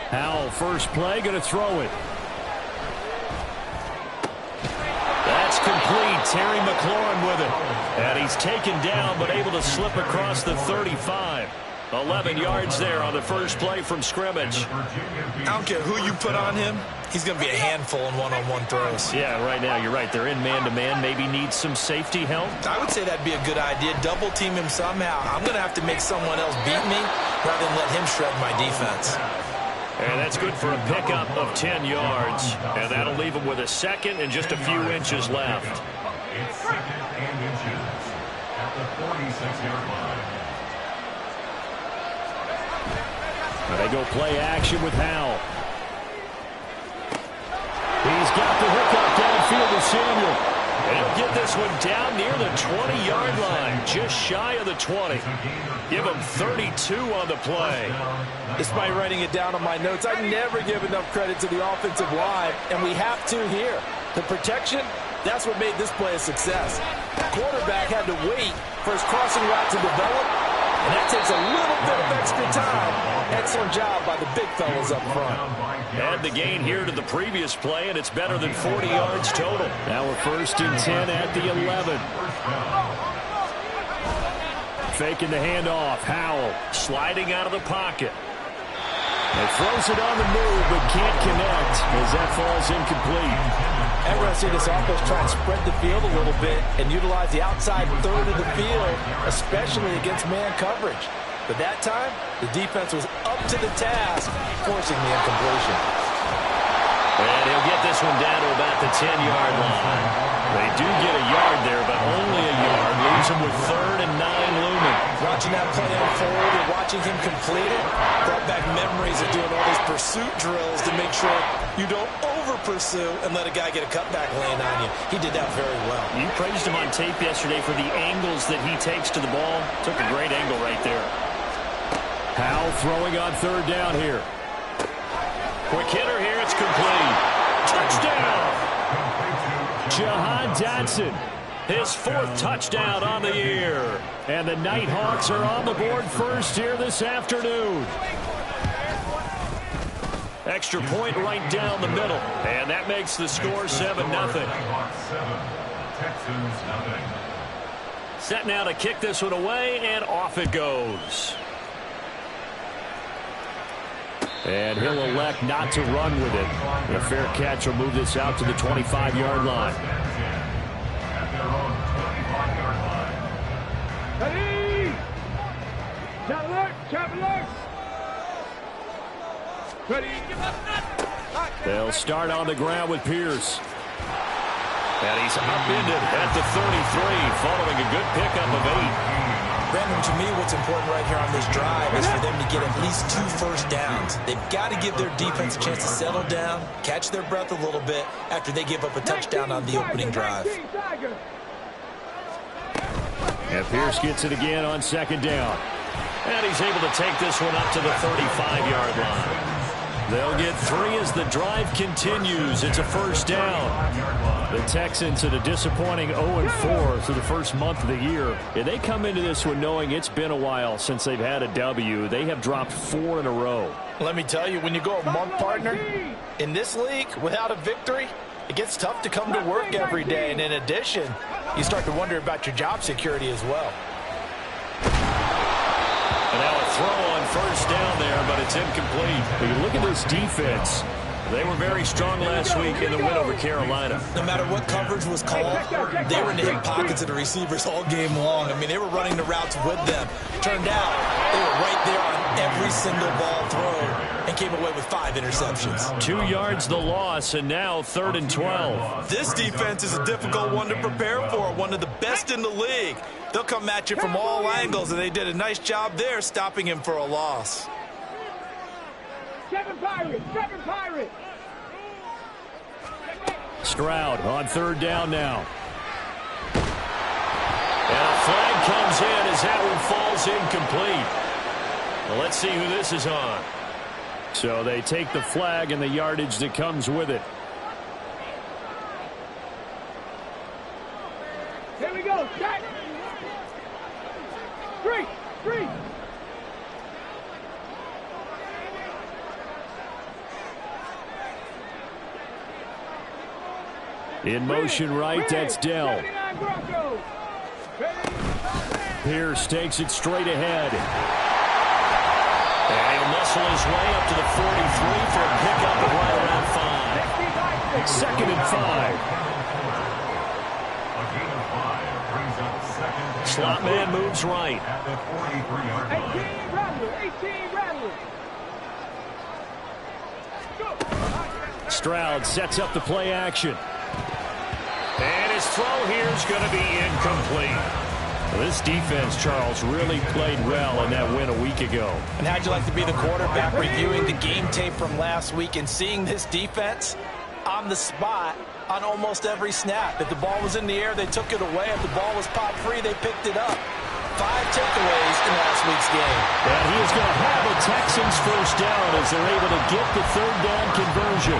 Howell, first play, going to throw it. That's complete. Terry McLaurin with it. And he's taken down, but able to slip across the 35. 11 yards there on the first play from scrimmage. I don't care who you put on him. He's going to be a handful in one-on-one throws. Yeah, right now you're right. They're in man-to-man. Maybe needs some safety help. I would say that'd be a good idea. Double team him somehow. I'm going to have to make someone else beat me rather than let him shred my defense. And that's good for a pickup of 10 yards. And that'll leave him with a second and just a few inches left. It's second and inches at the 46-yard line. They go play action with Howell. He's got the hookup downfield to Samuel. And he'll get this one down near the 20-yard line, just shy of the 20. Give him 32 on the play. Despite writing it down on my notes, I never give enough credit to the offensive line, and we have to here. The protection, that's what made this play a success. Quarterback had to wait for his crossing route to develop, and that takes a little bit of extra time. Excellent job by the big fellas up front. Add the gain here to the previous play, and it's better than 40 yards total. Now we're first and 10 at the 11. Faking the handoff. Howell sliding out of the pocket. He throws it on the move, but can't connect as that falls incomplete. Interesting, this offense trying to spread the field a little bit and utilize the outside third of the field, especially against man coverage. But that time, the defense was up to the task, forcing the incompletion. And he'll get this one down to about the 10-yard line. They do get a yard there, but only a yard. Leaves him with 3rd and 9 looming. Watching that play unfold and watching him complete it brought back memories of doing all these pursuit drills to make sure you don't over-pursue and let a guy get a cutback lane on you. He did that very well. You praised him on tape yesterday for the angles that he takes to the ball. Took a great angle right there. Howell throwing on 3rd down here. Quick hitter here. It's complete. Touchdown. Jahan Dotson. His 4th touchdown on the year. And the Nighthawks are on the board first here this afternoon. Extra point right down the middle. And that makes the score 7-0. Set now to kick this one away, and off it goes. And he'll elect not to run with it. A fair catch will move this out to the 25-yard line. Ready? Chap alert! Ready? They'll start on the ground with Pierce. And he's upended at the 33, following a good pickup of 8. Brandon, to me, what's important right here on this drive is for them to get at least 2 first downs. They've got to give their defense a chance to settle down, catch their breath a little bit after they give up a touchdown on the opening drive. And Pierce gets it again on 2nd down. And he's able to take this one up to the 35-yard line. They'll get 3 as the drive continues. It's a first down. The Texans at a disappointing 0-4 through the first month of the year. And they come into this one knowing it's been a while since they've had a W. They have dropped 4 in a row. Let me tell you, when you go a month, partner, in this league, without a victory, it gets tough to come to work every day. And in addition, you start to wonder about your job security as well. And now a throw on first down there, but it's incomplete. When you look at this defense, they were very strong last week in the win over Carolina. No matter what coverage was called, they were in the hip pockets of the receivers all game long. I mean, they were running the routes with them. Turned out, they were right there on every single ball thrown and came away with 5 interceptions. 2 yards the loss, and now 3rd and 12. This defense is a difficult one to prepare for, one of the best in the league. They'll come at you from all angles, and they did a nice job there stopping him for a loss. 7 Pirates! 7 Pirates! Stroud on 3rd down now. And a flag comes in as that one falls incomplete. Well, let's see who this is on. So they take the flag and the yardage that comes with it. Here we go, set! 3! In motion right, that's Dell. Pierce takes it straight ahead. And he'll muscle his way up to the 43 for a pickup of right around 5. 2nd and 5. Slot man moves right. At the 43-yard line. 18 Rattler. Stroud sets up the play action. And his throw here is going to be incomplete. Well, this defense, Charles, really played well in that win a week ago. And how'd you like to be the quarterback reviewing the game tape from last week and seeing this defense on the spot on almost every snap? If the ball was in the air, they took it away. If the ball was popped free, they picked it up. 5 takeaways in last week's game. And he is going to have a Texans first down as they're able to get the 3rd down conversion.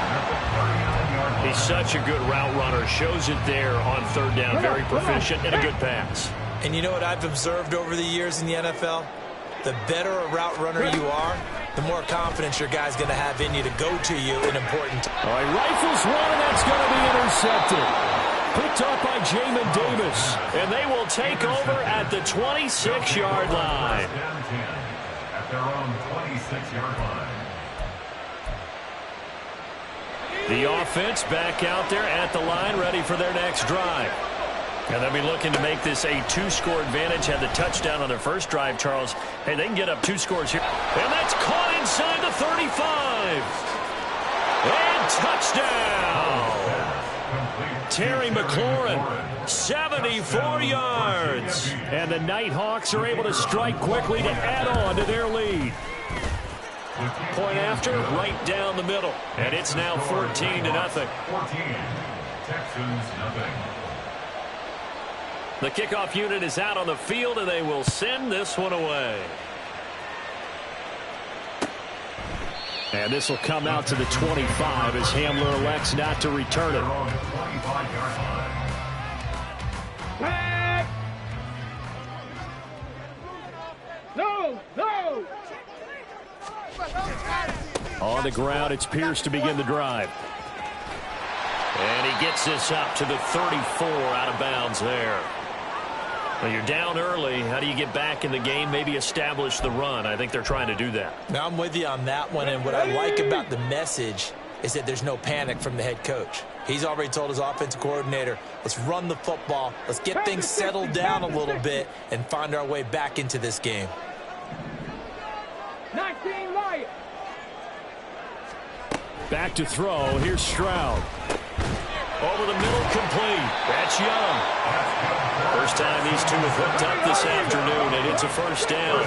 He's such a good route runner. Shows it there on 3rd down. Very proficient and a good pass. And you know what I've observed over the years in the NFL? The better a route runner you are, the more confidence your guy's going to have in you to go to you in important times. All right, rifles one, and that's going to be intercepted. Picked up by Jamin Davis. And they will take over at the 26-yard line. At their own 26-yard line. The offense back out there at the line, ready for their next drive. And they'll be looking to make this a 2-score advantage. Had the touchdown on their first drive, Charles. Hey, they can get up 2 scores here. And that's caught inside the 35. And touchdown. Terry McLaurin, 74 yards. And the Nighthawks are able to strike quickly to add on to their lead. Point after, right down the middle. And it's now 14-0. 14. Texans nothing. The kickoff unit is out on the field, and they will send this one away. And this will come out to the 25 as Hamler elects not to return it. Back. No. On the ground, it's Pierce to begin the drive. And he gets this up to the 34 out of bounds there. Well, you're down early. How do you get back in the game, maybe establish the run? I think they're trying to do that. Now, I'm with you on that one, and what I like about the message is that there's no panic from the head coach. He's already told his offensive coordinator, let's run the football, let's get things settled down a little bit and find our way back into this game. 19 Lions. Back to throw. Here's Stroud. Over the middle, complete. That's Young. First time these two have hooked up this afternoon, and it's a first down.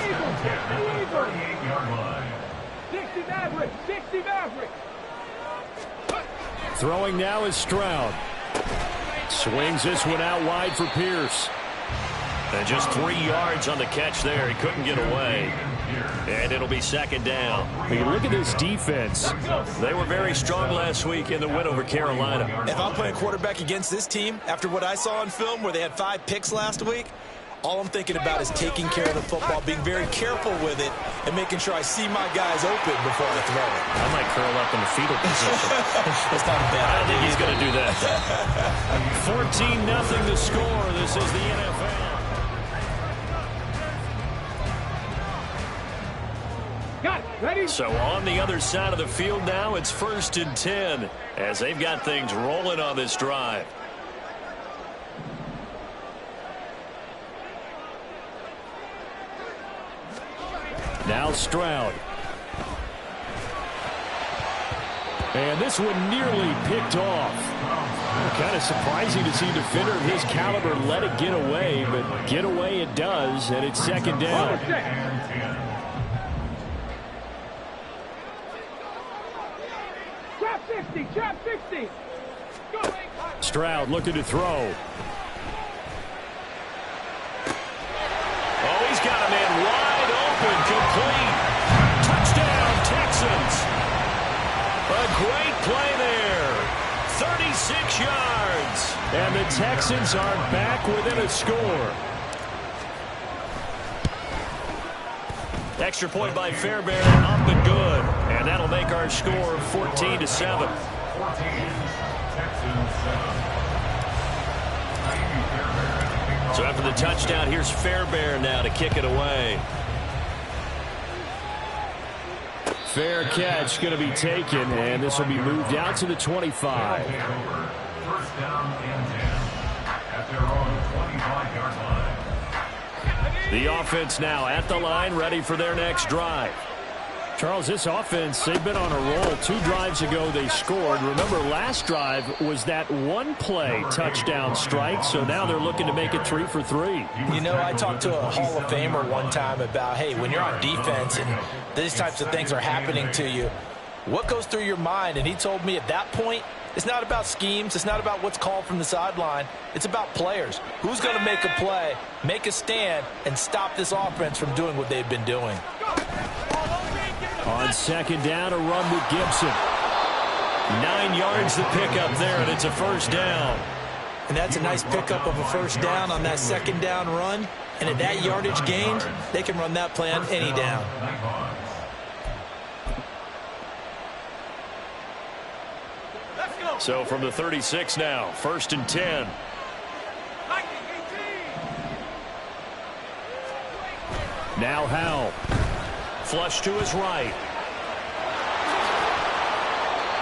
60 Maverick. Throwing now is Stroud. Swings this one out wide for Pierce. And just 3 yards on the catch there. He couldn't get away. And it'll be 2nd down. When you look at this defense, they were very strong last week in the win over Carolina. If I'm playing quarterback against this team, after what I saw on film where they had 5 picks last week, all I'm thinking about is taking care of the football, being very careful with it, and making sure I see my guys open before I throw it. I might curl up in the fetal position. That's not a bad I don't think idea. he's going to do that. 14-0 to score. This is the NFL. Got it. Ready? So on the other side of the field now, it's 1st and 10 as they've got things rolling on this drive. Now Stroud. And this one nearly picked off. Kind of surprising to see a defender of his caliber let it get away, but get away it does, and it's 2nd down. Trap 60. Go. Stroud looking to throw. Oh, he's got a man wide open, complete. Touchdown, Texans. A great play there. 36 yards. And the Texans are back within a score. Extra point by Fairbairn, up and good. And that'll make our score 14-7. 14. Texans 7. So after the touchdown, here's Fairbairn now to kick it away. Fair catch going to be taken, and this will be moved out to the 25. First down and 10 at their own 25-yard line. The offense now at the line, ready for their next drive. Charles, this offense, they've been on a roll. 2 drives ago, they scored. Remember, last drive was that one-play touchdown strike, so now they're looking to make it 3 for 3. You know, I talked to a Hall of Famer one time about, hey, when you're on defense and these types of things are happening to you, what goes through your mind? And he told me at that point, it's not about schemes. It's not about what's called from the sideline. It's about players. Who's going to make a play, make a stand, and stop this offense from doing what they've been doing? On second down, a run with Gibson. 9 yards the pickup there, and it's a first down. And that's a nice pickup of a first down on that second down run. And at that yardage gained, they can run that play on any down. So from the 36 now, 1st and 10. Now Howell. Flush to his right.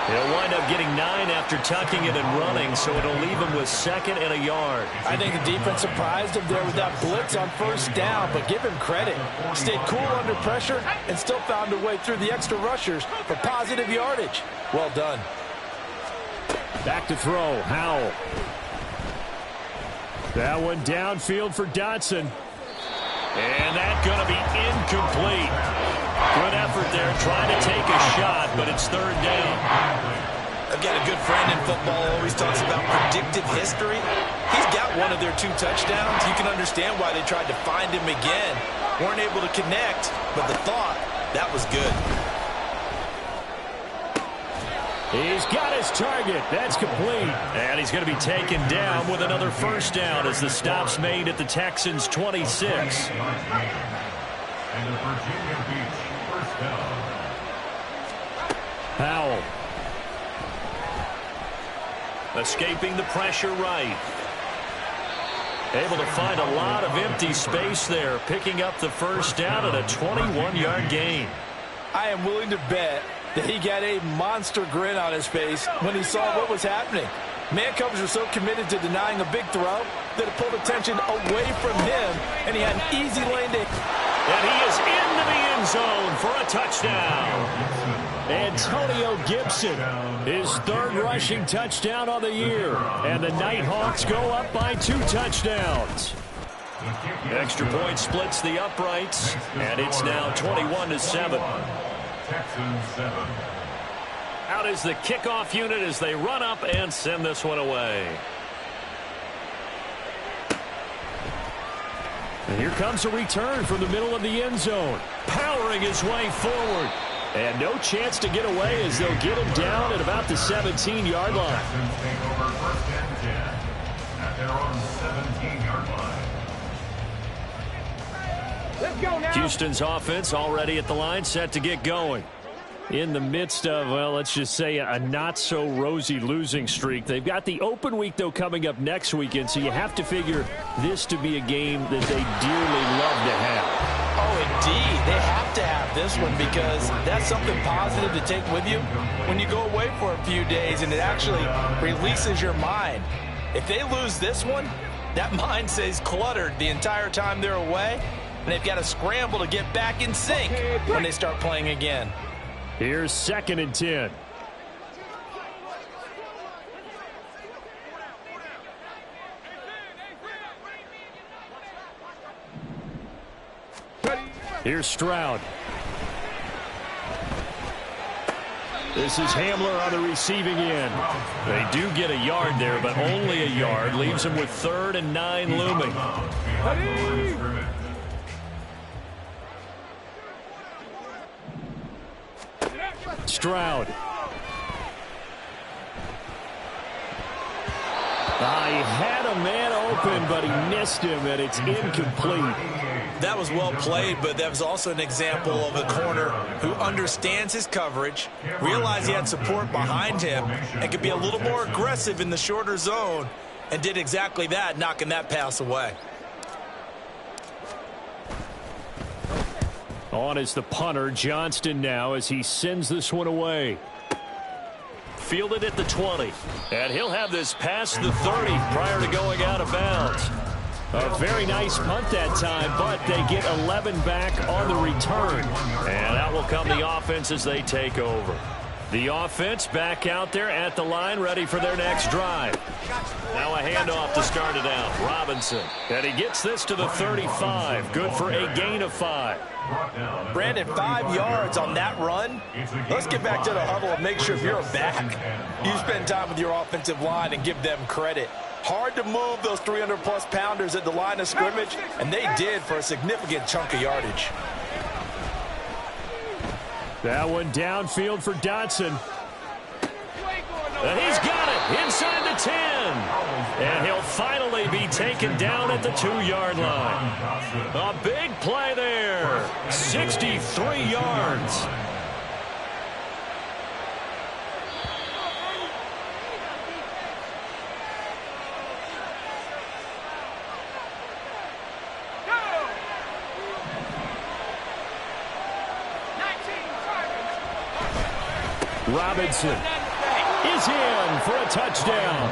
He'll wind up getting 9 after tucking it and running, so it'll leave him with 2nd and a yard. I think the defense surprised him there with that blitz on first down, but give him credit. Stayed cool under pressure and still found a way through the extra rushers for positive yardage. Well done. Back to throw, Howell. That one downfield for Dotson. And that's going to be incomplete. Good effort there, trying to take a shot, but it's 3rd down. I've got a good friend in football, always talks about predictive history. He's got one of their 2 touchdowns. You can understand why they tried to find him again. Weren't able to connect, but the thought, that was good. He's got his target. That's complete. And he's going to be taken down with another first down as the stop's made at the Texans' 26. And the Virginia Beach first down. Howell. Escaping the pressure right. Able to find a lot of empty space there, picking up the first down at a 21-yard gain. I am willing to bet that he got a monster grin on his face when he saw what was happening. Man covers were so committed to denying a big throw that it pulled attention away from him, and he had an easy lane to... And he is into the end zone for a touchdown. Antonio Gibson, his 3rd rushing touchdown on the year. And the Nighthawks go up by 2 touchdowns. Extra point splits the uprights, and it's now 21-7. Texans 7. Out is the kickoff unit as they run up and send this one away. And here comes a return from the middle of the end zone. Powering his way forward. And no chance to get away as they'll get him down at about the 17-yard line. Texans take over 1st and 10 at their own 17-yard line. Let's go now. Houston's offense already at the line, set to get going. In the midst of, well, let's just say a not-so-rosy losing streak. They've got the open week, though, coming up next weekend, so you have to figure this to be a game that they dearly love to have. Oh, indeed. They have to have this one because that's something positive to take with you when you go away for a few days, and it actually releases your mind. If they lose this one, that mind stays cluttered the entire time they're away, and they've got to scramble to get back in sync when they start playing again. Here's 2nd and 10. Here's Stroud. This is Hamler on the receiving end. They do get a yard there, but only a yard. Leaves them with 3rd and 9 looming. Stroud. He had a man open, but he missed him, and it's incomplete. That was well played, but that was also an example of a corner who understands his coverage, realized he had support behind him, and could be a little more aggressive in the shorter zone, and did exactly that, knocking that pass away. On is the punter, Johnston, now as he sends this one away. Fielded at the 20. And he'll have this past the 30 prior to going out of bounds. A very nice punt that time, but they get 11 back on the return. And out will come the offense as they take over. The offense back out there at the line, ready for their next drive. Now a handoff to start it out. Robinson. And he gets this to the 35. Good for a gain of 5. Brandon, 5 yards on that run. Let's get back to the huddle and make sure if you're a back, you spend time with your offensive line and give them credit. Hard to move those 300-plus pounders at the line of scrimmage, and they did for a significant chunk of yardage. That one downfield for Dotson. And he's got it inside the 10. And he'll finally be taken down at the 2-yard line. A big play there. 63 yards. Robinson is in for a touchdown.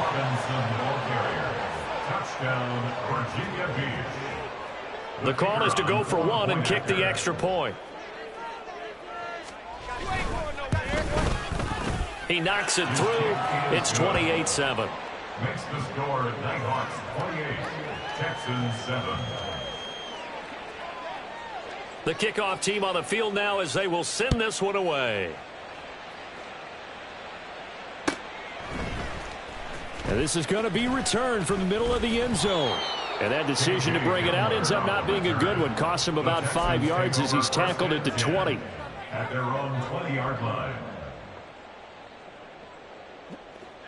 Touchdown, Virginia Beach. The call is to go for 1 and kick the extra point. He knocks it through. It's 28-7. Makes the score Nighthawks 28, Texans 7. The kickoff team on the field now as they will send this one away. And this is going to be returned from the middle of the end zone. And that decision to bring it out ends up not being a good one. Costs him about 5 yards as he's tackled at the 20. At their own 20-yard line.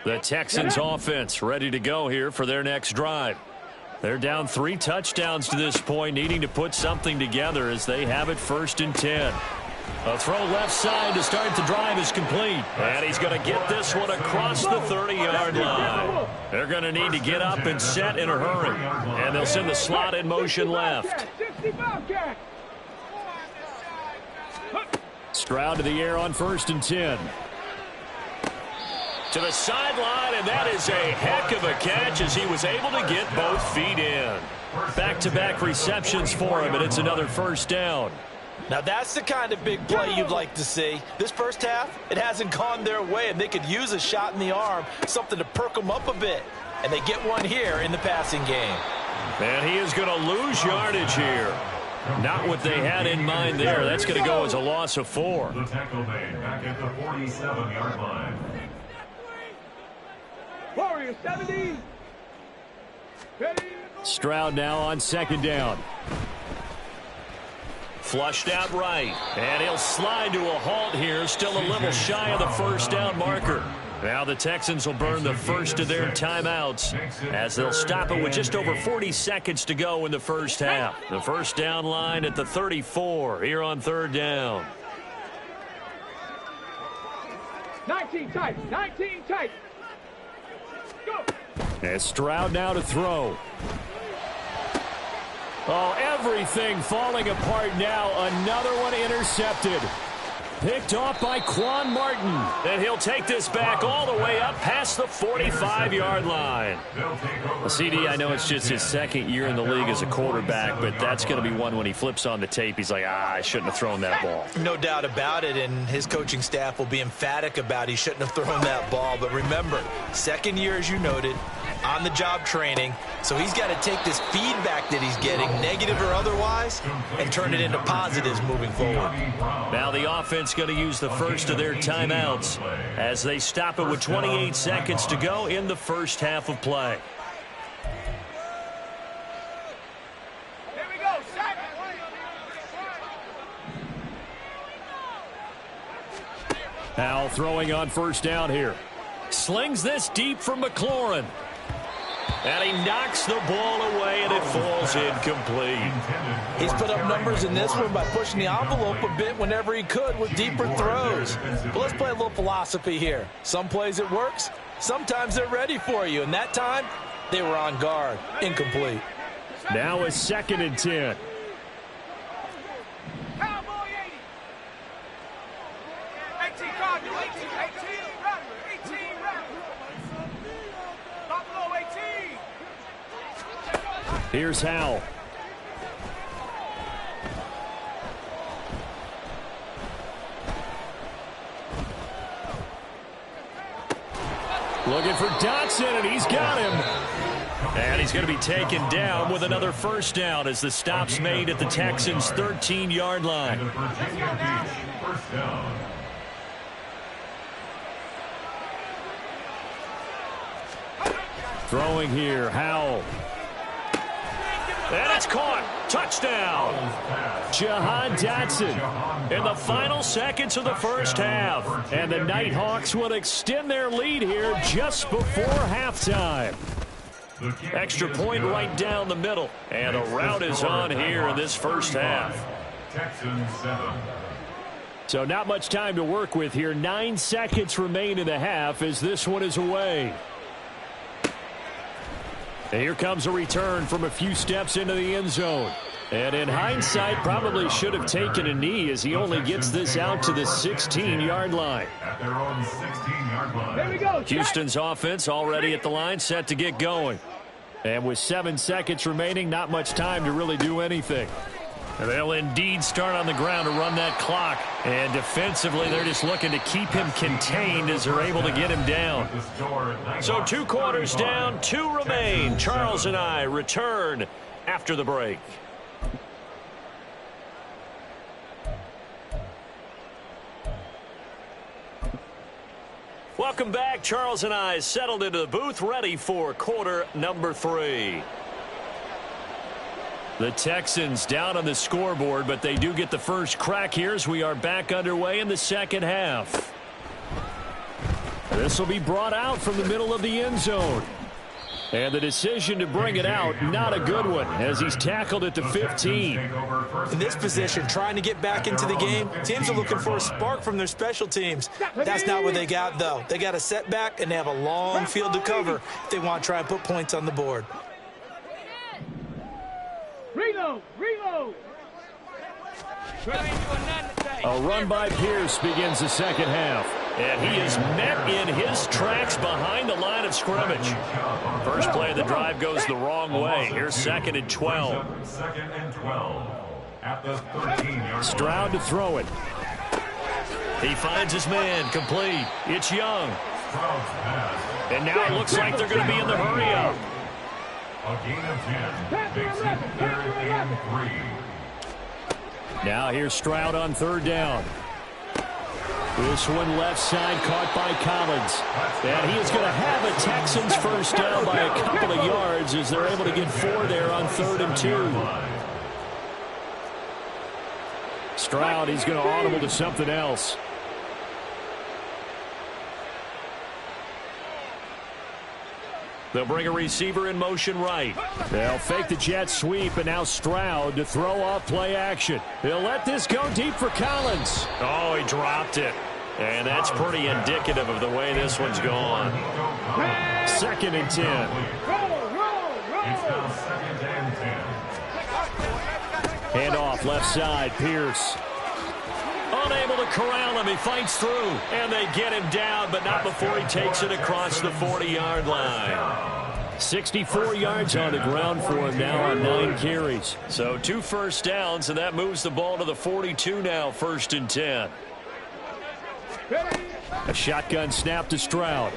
The Texans offense ready to go here for their next drive. They're down 3 touchdowns to this point, needing to put something together as they have it 1st and 10. A throw left side to start the drive is complete. And he's going to get this one across the 30-yard line. They're going to need to get up and set in a hurry. And they'll send the slot in motion left. Stroud to the air on 1st and 10. To the sideline, and that is a heck of a catch as he was able to get both feet in. Back-to-back receptions for him, and it's another 1st down. Now that's the kind of big play you'd like to see. This first half, it hasn't gone their way, and they could use a shot in the arm, something to perk them up a bit. And they get one here in the passing game. And he is going to lose yardage here. Not what they had in mind there. That's going to go as a loss of 4. The tackle made back at the 47-yard line. Warriors 70. Ready. Stroud now on 2nd down. Flushed out right. And he'll slide to a halt here. Still a little shy of the 1st down marker. Now the Texans will burn the first of their timeouts as they'll stop it with just over 40 seconds to go in the first half. The 1st down line at the 34 here on 3rd down. 19 tight. 19 tight. Go. And Stroud now to throw. Oh, everything falling apart now. Another one intercepted. Picked off by Quan Martin. And he'll take this back all the way up past the 45-yard line. Well, CD, I know it's just his 2nd year in the league as a quarterback, but that's going to be one when he flips on the tape. He's like, I shouldn't have thrown that ball. No doubt about it, and his coaching staff will be emphatic about he shouldn't have thrown that ball. But remember, 2nd year, as you noted, on-the-job training. So he's got to take this feedback that he's getting, negative or otherwise, and turn it into positives moving forward. Now the offense going to use the first of their timeouts as they stop it with 28 seconds to go in the first half of play. Here we go. Set. Now throwing on 1st down here. Slings this deep from McLaurin. And he knocks the ball away, and it falls incomplete. He's put up numbers in this one by pushing the envelope a bit whenever he could with deeper throws. But let's play a little philosophy here. Some plays it works, sometimes they're ready for you. And that time, they were on guard. Incomplete. Now a 2nd and 10. Cowboy Here's Howell. Looking for Dotson, and he's got him. And he's going to be taken down with another first down as the stop's made at the Texans' 13-yard line. First down. Throwing here, Howell. And it's caught. Touchdown. Jahan Dotson in the final seconds of the first half. And the Nighthawks will extend their lead here just before halftime. Extra point right down the middle. And a rout is on here in this first half. Texans 7. So not much time to work with here. 9 seconds remain in the half as this one is away. And here comes a return from a few steps into the end zone. And in hindsight, probably should have taken a knee as he only gets this out to the 16-yard line. At their own 16-yard line. Here we go. Houston's offense already at the line, set to get going. And with 7 seconds remaining, not much time to really do anything. And they'll indeed start on the ground to run that clock. And defensively, they're just looking to keep him contained as they're able to get him down. So 2 quarters down, 2 remain. Charles and I return after the break. Welcome back. Charles and I settled into the booth, ready for quarter number 3. The Texans down on the scoreboard, but they do get the first crack here as we are back underway in the second half. This will be brought out from the middle of the end zone. And the decision to bring it out, not a good one, as he's tackled at the 15. In this position, trying to get back into the game, teams are looking for a spark from their special teams. That's not what they got, though. They got a setback, and they have a long field to cover if they want to try and put points on the board. Reload. Reload. A run by Pierce begins the second half. And he is met in his tracks behind the line of scrimmage. First play of the drive goes the wrong way. Here's 2nd and 12. 2nd and 12. At the 13-yard Stroud to throw it. He finds his man, complete. It's Young. Stroud's pass. And now it looks like they're going to be in the hurry-up. A gain of 10. Makes it 3rd and 3. Now here's Stroud on 3rd down. This one left side caught by Collins. And he is going to have a Texans first down by a couple of yards as they're able to get 4 there on 3rd and 2. Stroud, he's going to audible to something else. They'll bring a receiver in motion right. They'll fake the jet sweep, and now Stroud to throw off play action. They'll let this go deep for Collins. Oh, he dropped it. And that's pretty indicative of the way this one's gone. 2nd and 10. It's now 2nd and 10. Hand off left side, Pierce. Unable to corral him, he fights through. And they get him down, but not before he takes it across the 40-yard line. 64 yards on the ground for him now on 9 carries. So 2 first downs, and that moves the ball to the 42 now, 1st and 10. A shotgun snap to Stroud.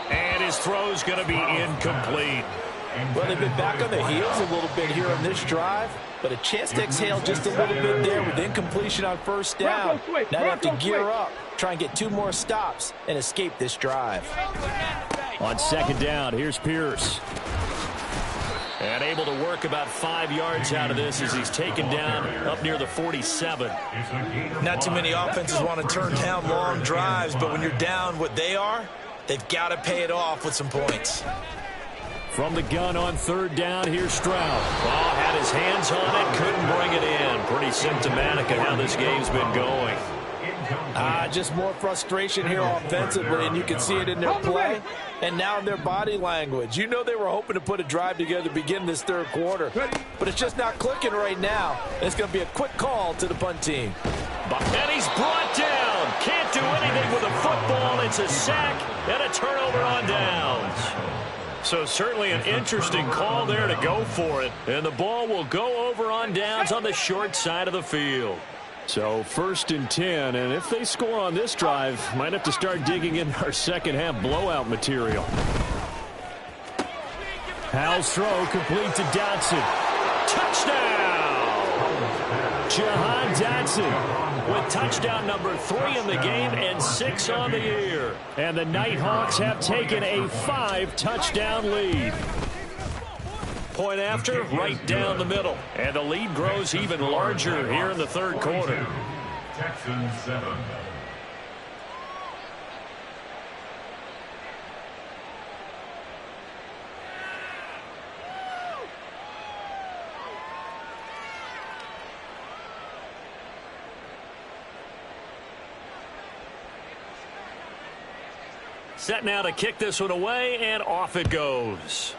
And his throw's going to be incomplete. Well, they've been back on the heels a little bit here on this drive, but a chance to exhale just a little bit there with incompletion on 1st down. Now they have to gear up, try and get 2 more stops, and escape this drive. On 2nd down, here's Pierce. And able to work about 5 yards out of this as he's taken down up near the 47. Not too many offenses want to turn down long drives, but when you're down what they are, they've got to pay it off with some points. From the gun on 3rd down, here's Stroud. Ball had his hands on it, couldn't bring it in. Pretty symptomatic of how this game's been going. Just more frustration here offensively, and you can see it in their play and now in their body language. You know they were hoping to put a drive together to begin this 3rd quarter, but it's just not clicking right now. It's going to be a quick call to the punt team. And he's brought down. Can't do anything with a football. It's a sack and a turnover on downs. So certainly an interesting call there to go for it. And the ball will go over on downs on the short side of the field. So 1st and 10, and if they score on this drive, might have to start digging in our second half blowout material. Howell's throw complete to Dotson. Touchdown! Jahan Dotson with touchdown number 3 in the game and 6 on the year. And the Nighthawks have taken a 5-touchdown lead. Point after, right down the middle. And the lead grows even larger here in the 3rd quarter. Texans 7. Set now to kick this one away, and off it goes.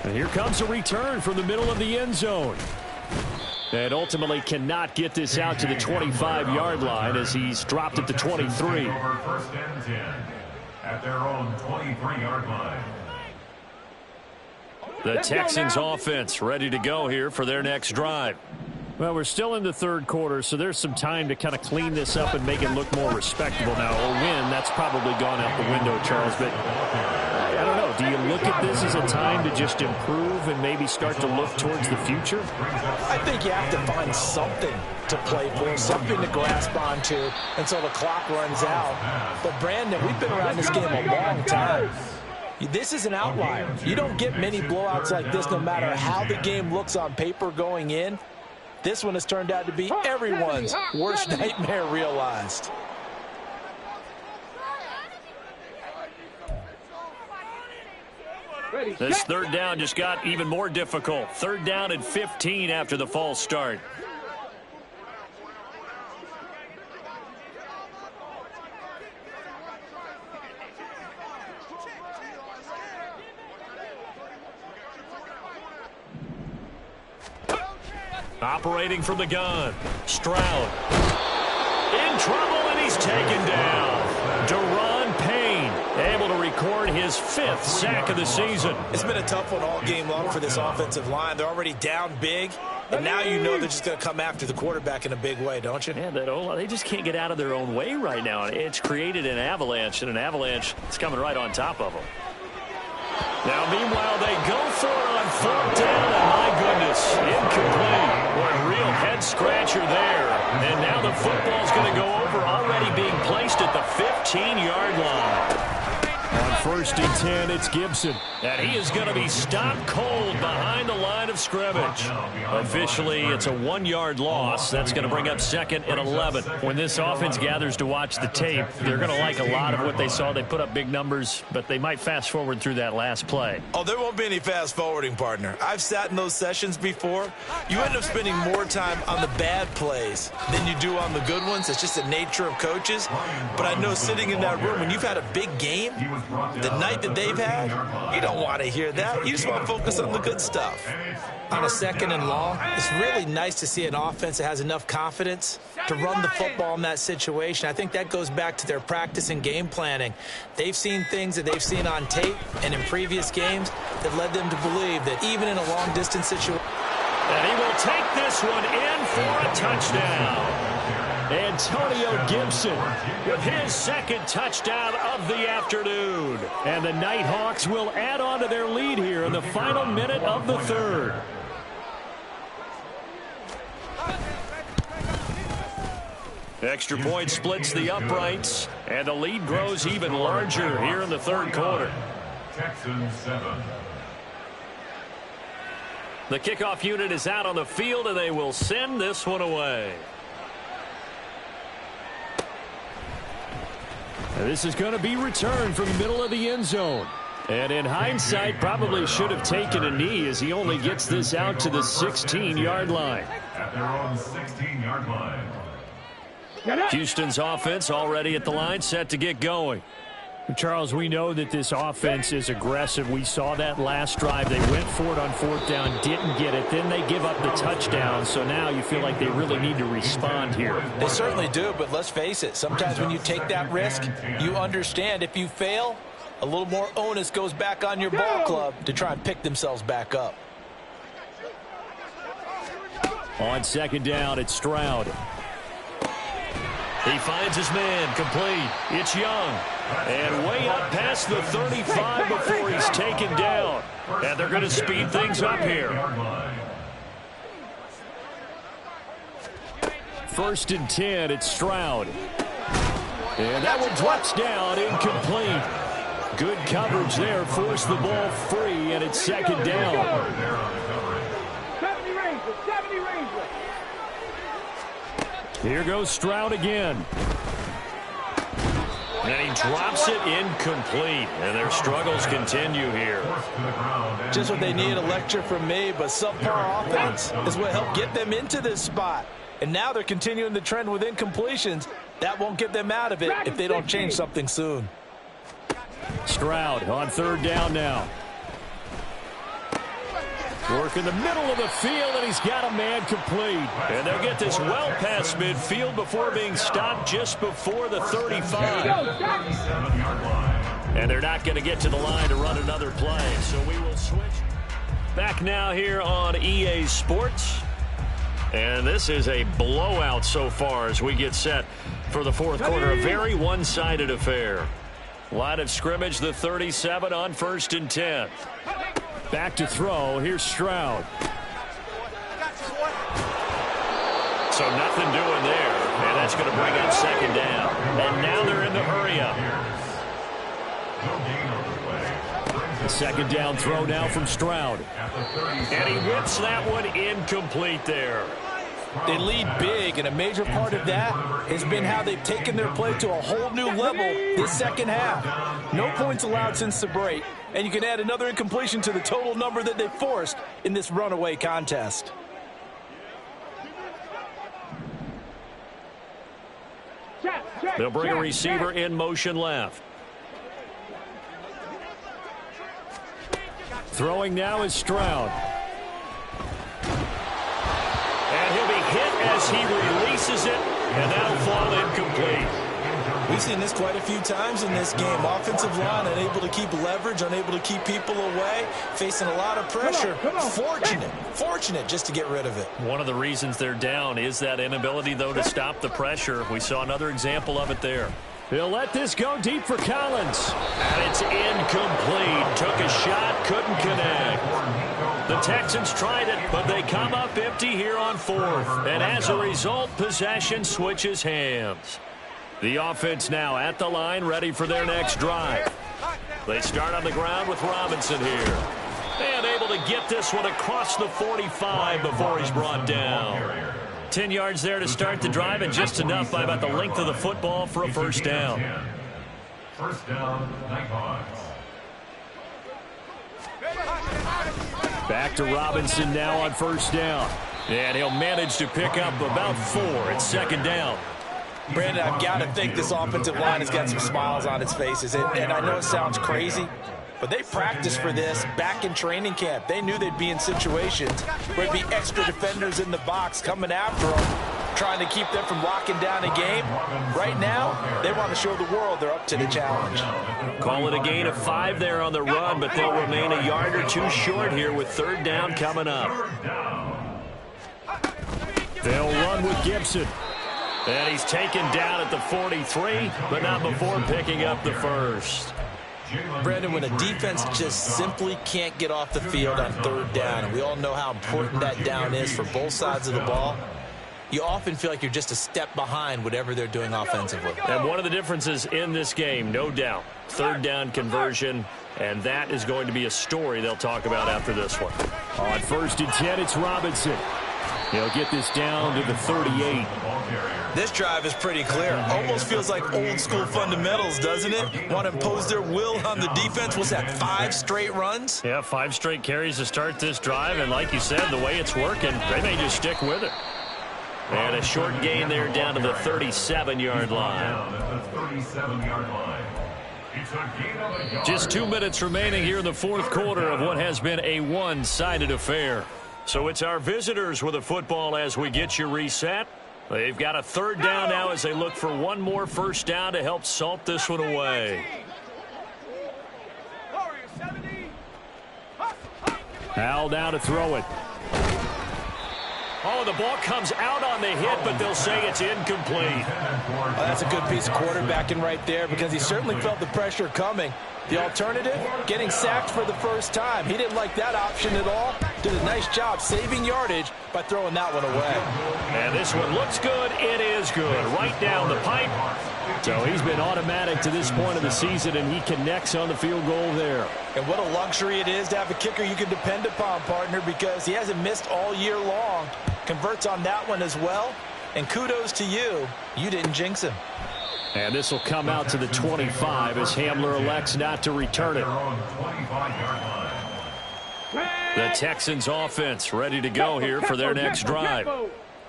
And here comes a return from the middle of the end zone. And ultimately cannot get this out to the 25-yard line as he's dropped at the 23. 1st and 10 at their own 23-yard line. The Texans offense ready to go here for their next drive. Well, we're still in the 3rd quarter, so there's some time to kind of clean this up and make it look more respectable. Now, a win, that's probably gone out the window, Charles, but I don't know. Do you look at this as a time to just improve and maybe start to look towards the future? I think you have to find something to play for, something to grasp onto until the clock runs out. But, Brandon, we've been around this game a long time. This is an outlier. You don't get many blowouts like this no matter how the game looks on paper going in. This one has turned out to be everyone's worst nightmare realized. This 3rd down just got even more difficult. 3rd down and 15 after the false start. Operating from the gun, Stroud. In trouble, and he's taken down. Deron Payne able to record his 5th sack of the season. It's been a tough one all game long for this offensive line. They're already down big, and now you know they're just going to come after the quarterback in a big way, don't you? Yeah, they just can't get out of their own way right now. It's created an avalanche, and an avalanche is coming right on top of them. Now, meanwhile, they go for it on 4th down, and my goodness, incomplete. What a real head-scratcher there. And now the football's going to go over, already being placed at the 15-yard line. On 1st and 10, it's Gibson. And he is going to be stopped cold behind the line of scrimmage. Officially, it's a 1-yard loss. That's going to bring up 2nd and 11. When this offense gathers to watch the tape, they're going to like a lot of what they saw. They put up big numbers, but they might fast forward through that last play. Oh, there won't be any fast forwarding, partner. I've sat in those sessions before. You end up spending more time on the bad plays than you do on the good ones. It's just the nature of coaches. But I know sitting in that room, when you've had a big game, the night that they've had, you don't want to hear that. You just want to focus on the good stuff. On a 2nd and long, it's really nice to see an offense that has enough confidence to run the football in that situation. I think that goes back to their practice and game planning. They've seen things that they've seen on tape and in previous games that led them to believe that even in a long-distance situation. And he will take this one in for a touchdown. Antonio Gibson with his 2nd touchdown of the afternoon. And the Nighthawks will add on to their lead here in the final minute of the 3rd. Extra point splits the uprights, and the lead grows even larger here in the 3rd quarter. Texans 7. The kickoff unit is out on the field, and they will send this one away. And this is going to be returned from the middle of the end zone. And in hindsight, probably should have taken a knee as he only gets this out to the 16-yard line. At their own 16-yard line. Houston's offense already at the line, set to get going. Charles, we know that this offense is aggressive. We saw that last drive. They went for it on 4th down, didn't get it. Then they give up the touchdown. So now you feel like they really need to respond here. They certainly do, but let's face it. Sometimes when you take that risk, you understand if you fail, a little more onus goes back on your ball club to try and pick themselves back up. On 2nd down, it's Stroud. He finds his man, complete. It's Young. And way up past the 35 before he's taken down. And they're going to speed things up here. 1st and 10, it's Stroud. And that one drops down, incomplete. Good coverage there, forced the ball free, and it's 2nd down. 70 Rangers, 70 Rangers. Here goes Stroud again. And he drops it incomplete. And their struggles continue here. Just what they need, a lecture from me, but subpar offense is what helped get them into this spot. And now they're continuing the trend with incompletions. That won't get them out of it if they don't change something soon. Stroud on 3rd down now. Work in the middle of the field, and he's got a man complete. And they'll get this well past midfield before being stopped just before the 35. And they're not going to get to the line to run another play. So we will switch. Back now here on EA Sports. And this is a blowout so far as we get set for the 4th quarter. A very one-sided affair. Line of scrimmage, the 37 on 1st and 10. Back to throw. Here's Stroud. So nothing doing there. And that's going to bring up 2nd down. And now they're in the hurry up. The 2nd down throw now from Stroud. And he whips that one incomplete there. They lead big, and a major part of that has been how they've taken their play to a whole new level this 2nd half. No points allowed since the break, and you can add another incompletion to the total number that they forced in this runaway contest. They'll bring a receiver in motion left. Throwing now is Stroud. And he'll be hit as he releases it, and that'll fall incomplete. We've seen this quite a few times in this game. Offensive line unable to keep leverage, unable to keep people away, facing a lot of pressure. Fortunate just to get rid of it. One of the reasons they're down is that inability, though, to stop the pressure. We saw another example of it there. He'll let this go deep for Collins. And it's incomplete. Took a shot, couldn't connect. The Texans tried it, but they come up empty here on 4th. And as a result, possession switches hands. The offense now at the line, ready for their next drive. They start on the ground with Robinson here. And able to get this one across the 45 before he's brought down. 10 yards there to start the drive, and just enough by about the length of the football for a 1st down. 1st down, Nighthawks. Back to Robinson now on 1st down. And he'll manage to pick up about 4. It's 2nd down. Brandon, I've got to think this offensive line has got some smiles on its faces. And I know it sounds crazy, but they practiced for this back in training camp. They knew they'd be in situations where there'd be extra defenders in the box coming after them, trying to keep them from locking down a game. Right now, they want to show the world they're up to the challenge. Call it a gain of 5 there on the run, but they'll remain a yard or 2 short here with 3rd down coming up. They'll run with Gibson. And he's taken down at the 43, but not before picking up the 1st. Brandon, when a defense just simply can't get off the field on 3rd down, and we all know how important that down is for both sides of the ball, you often feel like you're just a step behind whatever they're doing offensively. And one of the differences in this game, no doubt, 3rd down conversion, and that is going to be a story they'll talk about after this one. On 1st and 10, it's Robinson. He'll get this down to the 38. This drive is pretty clear. Almost feels like old school fundamentals, doesn't it? Want to impose their will on the defense. What's that, 5 straight runs? Yeah, 5 straight carries to start this drive. And like you said, the way it's working, they may just stick with it. And a short gain there down to the 37-yard line. It's a gain of a yard. Just 2 minutes remaining here in the fourth quarter of what has been a one-sided affair. So it's our visitors with the football as we get you reset. They've got a third down now as they look for one more first down to help salt this one away. Al now to throw it. Oh, the ball comes out on the hit, but they'll say it's incomplete. Oh, that's a good piece of quarterbacking right there because he certainly felt the pressure coming. The alternative, getting sacked for the first time. He didn't like that option at all. Did a nice job saving yardage by throwing that one away. And this one looks good. It is good. Right down the pipe. So he's been automatic to this point of the season, and he connects on the field goal there. And what a luxury it is to have a kicker you can depend upon, partner, because he hasn't missed all year long. Converts on that one as well. And kudos to you. You didn't jinx him. And this will come out to the 25 as Hamler elects not to return it. The Texans offense ready to go here for their next drive.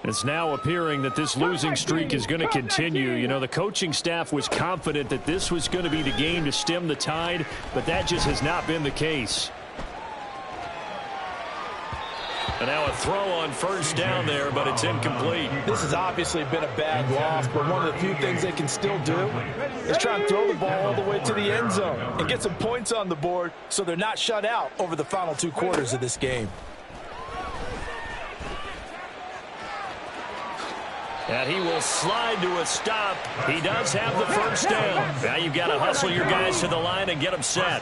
It's now appearing that this losing streak is going to continue. You know, the coaching staff was confident that this was going to be the game to stem the tide, but that just has not been the case. And now a throw on first down there, but it's incomplete. This has obviously been a bad loss, but one of the few things they can still do is try and throw the ball all the way to the end zone and get some points on the board so they're not shut out over the final 2 quarters of this game. And he will slide to a stop. He does have the first down. Now you've got to hustle your guys to the line and get them set.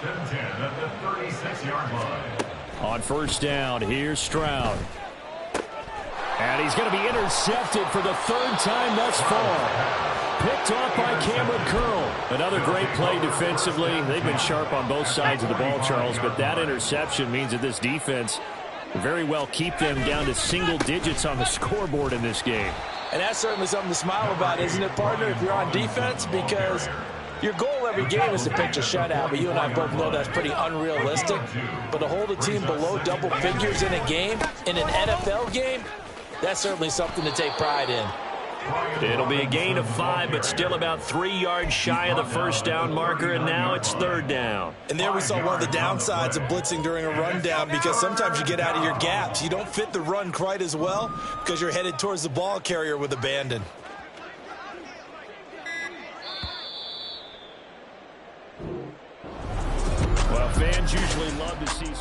On first down, here's Stroud. And he's going to be intercepted for the third time thus far. Picked off by Cameron Curl. Another great play defensively. They've been sharp on both sides of the ball, Charles, but that interception means that this defense will very well keep them down to single digits on the scoreboard in this game. And that's certainly something to smile about, isn't it, partner, if you're on defense? Because your goal every game is to pitch a shutout, but you and I both know that's pretty unrealistic. But to hold a team below double figures in a game, in an NFL game, that's certainly something to take pride in. It'll be a gain of 5, but still about 3 yards shy of the first down marker, and now it's third down. And there we saw one of the downsides of blitzing during a rundown, because sometimes you get out of your gaps. You don't fit the run quite as well because you're headed towards the ball carrier with abandon. Well, fans usually love to see